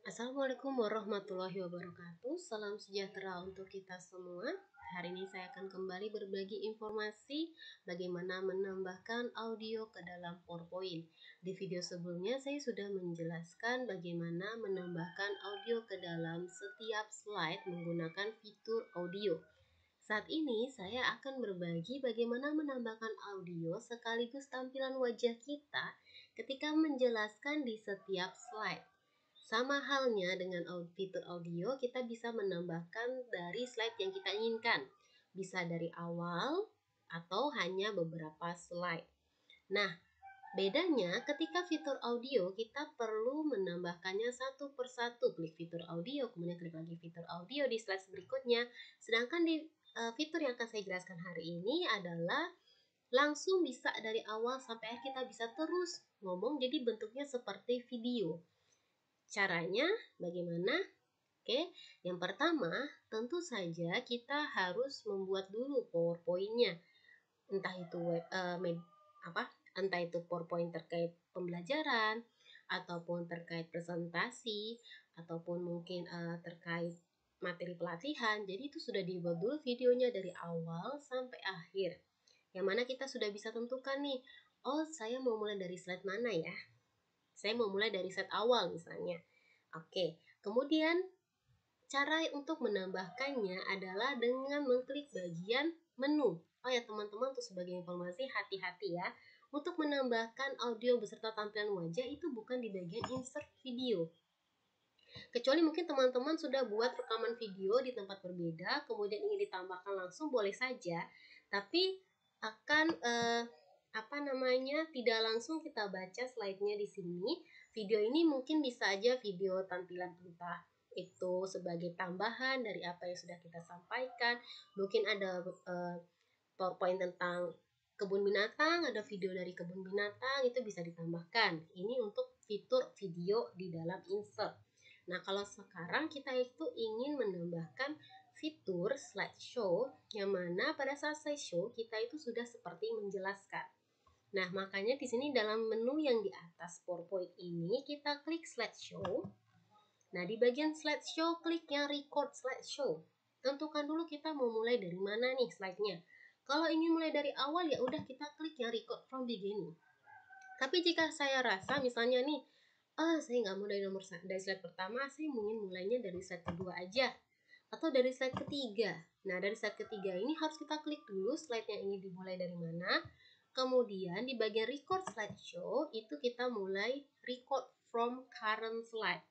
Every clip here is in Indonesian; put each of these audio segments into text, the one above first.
Assalamualaikum warahmatullahi wabarakatuh. Salam sejahtera untuk kita semua. Hari ini saya akan kembali berbagi informasi bagaimana menambahkan audio ke dalam PowerPoint. Di video sebelumnya saya sudah menjelaskan bagaimana menambahkan audio ke dalam setiap slide menggunakan fitur audio. Saat ini saya akan berbagi bagaimana menambahkan audio sekaligus tampilan wajah kita ketika menjelaskan di setiap slide. Sama halnya dengan fitur audio, kita bisa menambahkan dari slide yang kita inginkan. Bisa dari awal atau hanya beberapa slide. Nah, bedanya ketika fitur audio, kita perlu menambahkannya satu persatu. Klik fitur audio, kemudian klik lagi fitur audio di slide berikutnya. Sedangkan di fitur yang akan saya jelaskan hari ini adalah langsung bisa dari awal sampai akhir, kita bisa terus ngomong, jadi bentuknya seperti video. Caranya bagaimana? Oke, yang pertama tentu saja kita harus membuat dulu PowerPoint-nya. Entah itu entah itu PowerPoint terkait pembelajaran ataupun terkait presentasi ataupun mungkin terkait materi pelatihan. Jadi itu sudah dibuat dulu videonya dari awal sampai akhir. Yang mana kita sudah bisa tentukan nih, oh saya mau mulai dari slide mana ya? Saya mau mulai dari slide awal misalnya. Oke, kemudian cara untuk menambahkannya adalah dengan mengklik bagian menu. Oh ya teman-teman, untuk sebagai informasi, hati-hati ya. Untuk menambahkan audio beserta tampilan wajah itu bukan di bagian insert video. Kecuali mungkin teman-teman sudah buat rekaman video di tempat berbeda, kemudian ingin ditambahkan langsung, boleh saja. Tapi akan tidak langsung kita baca slide-nya di sini. Video ini mungkin bisa aja video tampilan entah itu sebagai tambahan dari apa yang sudah kita sampaikan. Mungkin ada PowerPoint tentang kebun binatang, ada video dari kebun binatang, itu bisa ditambahkan. Ini untuk fitur video di dalam insert. Nah, kalau sekarang kita itu ingin menambahkan fitur slideshow, yang mana pada saat slideshow kita itu sudah seperti menjelaskan. Nah, makanya di sini dalam menu yang di atas PowerPoint ini kita klik slideshow. Nah, di bagian slideshow klik yang record slideshow. Tentukan dulu kita mau mulai dari mana nih slide-nya. Kalau ingin mulai dari awal ya udah kita klik yang record from beginning. Tapi jika saya rasa misalnya nih, saya nggak mau dari slide pertama, saya ingin mulainya dari slide kedua aja atau dari slide ketiga. Nah, dari slide ketiga ini harus kita klik dulu slide yang ingin dimulai dari mana. Kemudian di bagian record slideshow itu kita mulai record from current slide.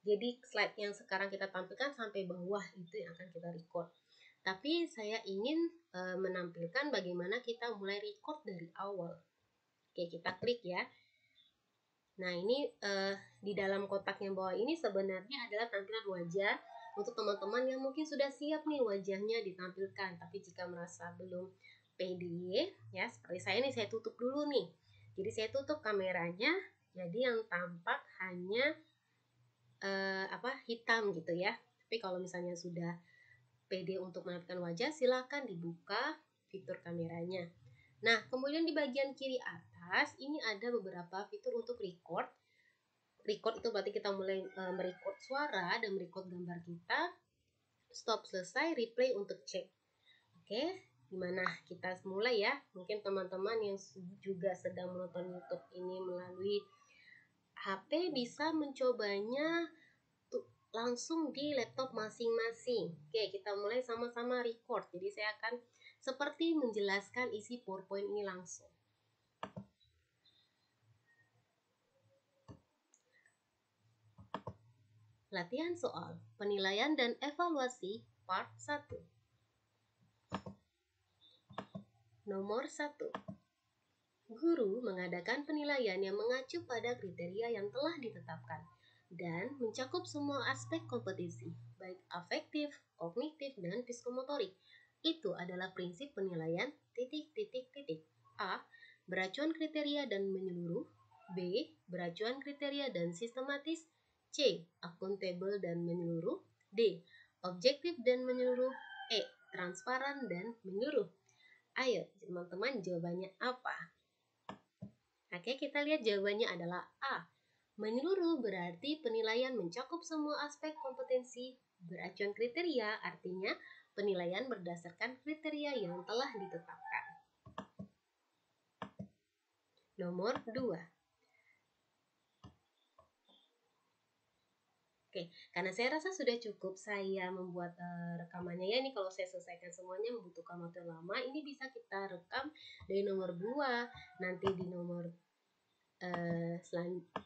Jadi slide yang sekarang kita tampilkan sampai bawah itu yang akan kita record. Tapi saya ingin menampilkan bagaimana kita mulai record dari awal. Oke, kita klik ya. Nah, ini di dalam kotak yang bawah ini sebenarnya adalah tampilan wajah untuk teman-teman yang mungkin sudah siap nih wajahnya ditampilkan. Tapi jika merasa belum pede, ya seperti saya nih, saya tutup dulu nih. Jadi saya tutup kameranya, jadi yang tampak hanya hitam gitu ya. Tapi kalau misalnya sudah pede untuk menampilkan wajah, silakan dibuka fitur kameranya. Nah, kemudian di bagian kiri atas ini ada beberapa fitur untuk record. Record itu berarti kita mulai merecord suara dan merecord gambar kita. Stop selesai, replay untuk cek. Oke, gimana kita mulai ya? Mungkin teman-teman yang juga sedang menonton YouTube ini melalui HP bisa mencobanya langsung di laptop masing-masing. Oke, kita mulai sama-sama record. Jadi saya akan seperti menjelaskan isi PowerPoint ini langsung. Latihan soal penilaian dan evaluasi part 1. Nomor 1. Guru mengadakan penilaian yang mengacu pada kriteria yang telah ditetapkan dan mencakup semua aspek kompetisi, baik afektif, kognitif, dan psikomotorik. Itu adalah prinsip penilaian ... A. Beracuan kriteria dan menyeluruh. B. Beracuan kriteria dan sistematis. C. Akuntabel dan menyeluruh. D. Objektif dan menyeluruh. E. Transparan dan menyeluruh. Ayo teman-teman, jawabannya apa? Oke, kita lihat jawabannya adalah A. Menyeluruh berarti penilaian mencakup semua aspek kompetensi beracuan kriteria, artinya penilaian berdasarkan kriteria yang telah ditetapkan. Nomor 2. Oke, karena saya rasa sudah cukup saya membuat rekamannya ya. Ini kalau saya selesaikan semuanya membutuhkan waktu lama. Ini bisa kita rekam dari nomor 2, nanti di nomor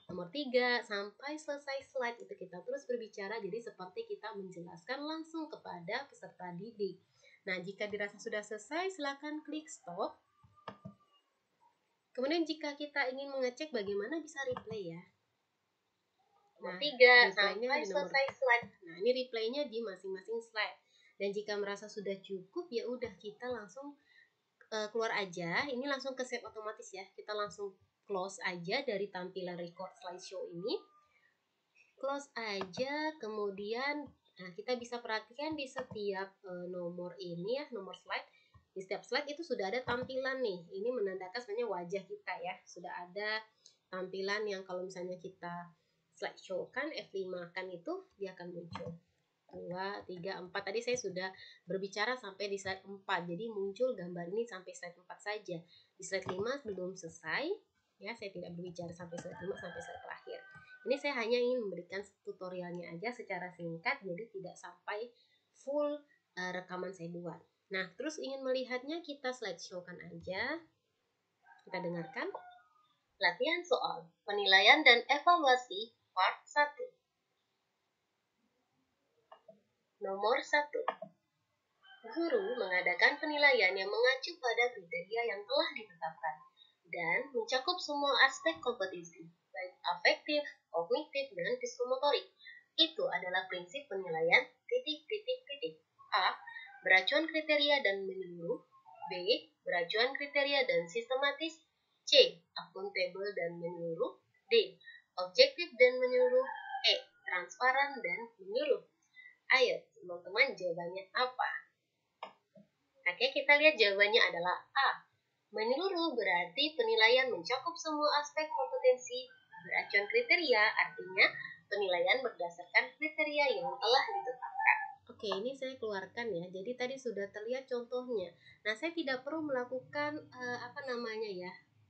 nomor 3 sampai selesai slide itu kita terus berbicara, jadi seperti kita menjelaskan langsung kepada peserta didik. Nah, jika dirasa sudah selesai, silakan klik stop. Kemudian jika kita ingin mengecek bagaimana bisa replay ya. Nah, replaynya di nomor slide. Nah, ini replaynya di masing-masing slide. Dan jika merasa sudah cukup, ya udah kita langsung keluar aja. Ini langsung ke save otomatis ya. Kita langsung close aja dari tampilan record slideshow ini. Close aja, kemudian kita bisa perhatikan di setiap nomor ini ya, nomor slide. Di setiap slide itu sudah ada tampilan nih. Ini menandakan sebenarnya wajah kita ya. Sudah ada tampilan yang kalau misalnya kita slideshow kan F5 kan itu dia akan muncul 2, 3, 4. Tadi saya sudah berbicara sampai di slide 4. Jadi muncul gambar ini sampai slide 4 saja. Di slide 5 belum selesai. Ya, saya tidak berbicara sampai slide 5 sampai slide terakhir. Ini saya hanya ingin memberikan tutorialnya aja secara singkat, jadi tidak sampai full rekaman saya buat. Nah, terus ingin melihatnya kita slideshow-kan aja. Kita dengarkan. Latihan soal penilaian dan evaluasi part 1. Nomor 1. Guru mengadakan penilaian yang mengacu pada kriteria yang telah ditetapkan dan mencakup semua aspek kompetensi, baik afektif, kognitif, dan psikomotorik. Itu adalah prinsip penilaian A. Beracuan kriteria dan menyeluruh. B. Beracuan kriteria dan sistematis. C. Akuntabel dan menyeluruh. D. Objektif dan menyeluruh. E. Transparan dan menyeluruh. Ayo, teman-teman, jawabannya apa? Oke, kita lihat jawabannya adalah A. Menyeluruh berarti penilaian mencakup semua aspek kompetensi beracuan kriteria, artinya penilaian berdasarkan kriteria yang telah ditetapkan. Oke, ini saya keluarkan ya. Jadi tadi sudah terlihat contohnya. Nah, saya tidak perlu melakukan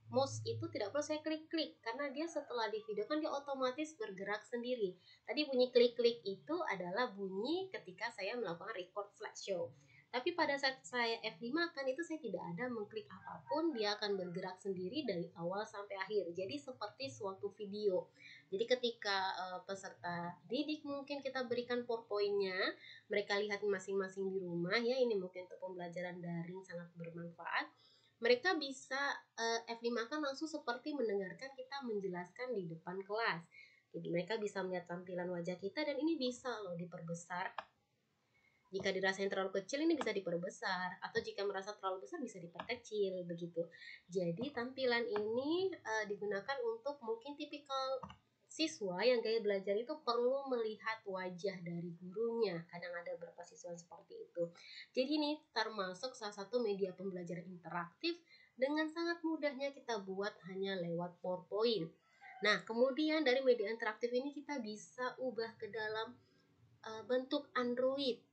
mouse itu tidak perlu saya klik-klik karena dia setelah di video kan dia otomatis bergerak sendiri. Tadi bunyi klik-klik itu adalah bunyi ketika saya melakukan record slideshow. Tapi pada saat saya F5 kan itu saya tidak ada mengklik apapun, dia akan bergerak sendiri dari awal sampai akhir. Jadi seperti suatu video. Jadi ketika peserta didik mungkin kita berikan PowerPoint-nya, mereka lihat masing-masing di rumah ya, ini mungkin untuk pembelajaran daring sangat bermanfaat. Mereka bisa F5 kan langsung seperti mendengarkan kita menjelaskan di depan kelas. Jadi mereka bisa melihat tampilan wajah kita dan ini bisa loh diperbesar. Jika dirasain terlalu kecil ini bisa diperbesar, atau jika merasa terlalu besar bisa diperkecil begitu. Jadi tampilan ini digunakan untuk mungkin tipikal siswa yang gaya belajar itu perlu melihat wajah dari gurunya. Kadang ada beberapa siswa seperti itu. Jadi ini termasuk salah satu media pembelajaran interaktif dengan sangat mudahnya kita buat hanya lewat PowerPoint. Nah, kemudian dari media interaktif ini kita bisa ubah ke dalam bentuk Android.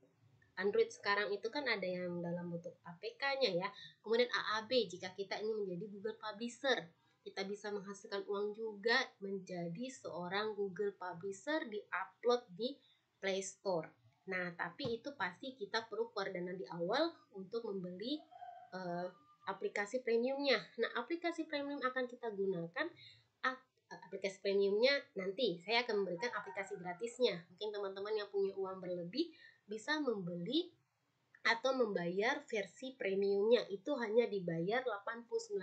Android sekarang itu kan ada yang dalam bentuk APK-nya ya. Kemudian AAB jika kita ingin menjadi Google Publisher. Kita bisa menghasilkan uang juga menjadi seorang Google Publisher, di-upload di Play Store. Nah, tapi itu pasti kita perlu keluar dana di awal untuk membeli aplikasi premiumnya. Nah, aplikasi premium akan kita gunakan. Aplikasi premiumnya nanti saya akan memberikan aplikasi gratisnya. Mungkin teman-teman yang punya uang berlebih bisa membeli atau membayar versi premiumnya. Itu hanya dibayar $89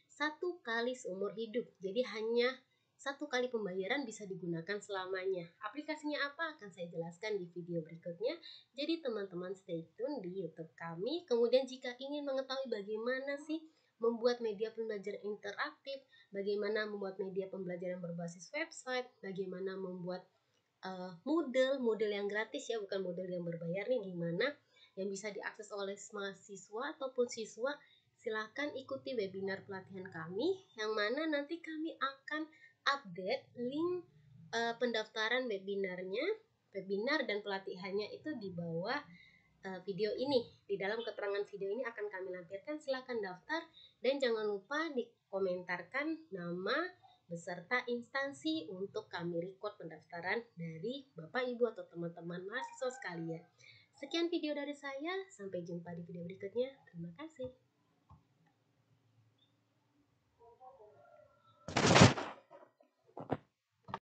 satu kali seumur hidup. Jadi hanya satu kali pembayaran bisa digunakan selamanya. Aplikasinya apa akan saya jelaskan di video berikutnya. Jadi teman-teman stay tune di YouTube kami. Kemudian jika ingin mengetahui bagaimana sih membuat media pembelajaran interaktif, bagaimana membuat media pembelajaran berbasis website, bagaimana membuat model yang gratis ya, bukan model yang berbayar nih, gimana yang bisa diakses oleh mahasiswa ataupun siswa, silahkan ikuti webinar pelatihan kami yang mana nanti kami akan update link pendaftaran webinar dan pelatihannya itu di bawah video ini. Di dalam keterangan video ini akan kami lampirkan, silakan daftar dan jangan lupa dikomentarkan nama beserta instansi untuk kami record pendaftaran dari Bapak Ibu atau teman-teman mahasiswa sekalian. Sekian video dari saya, sampai jumpa di video berikutnya. Terima kasih.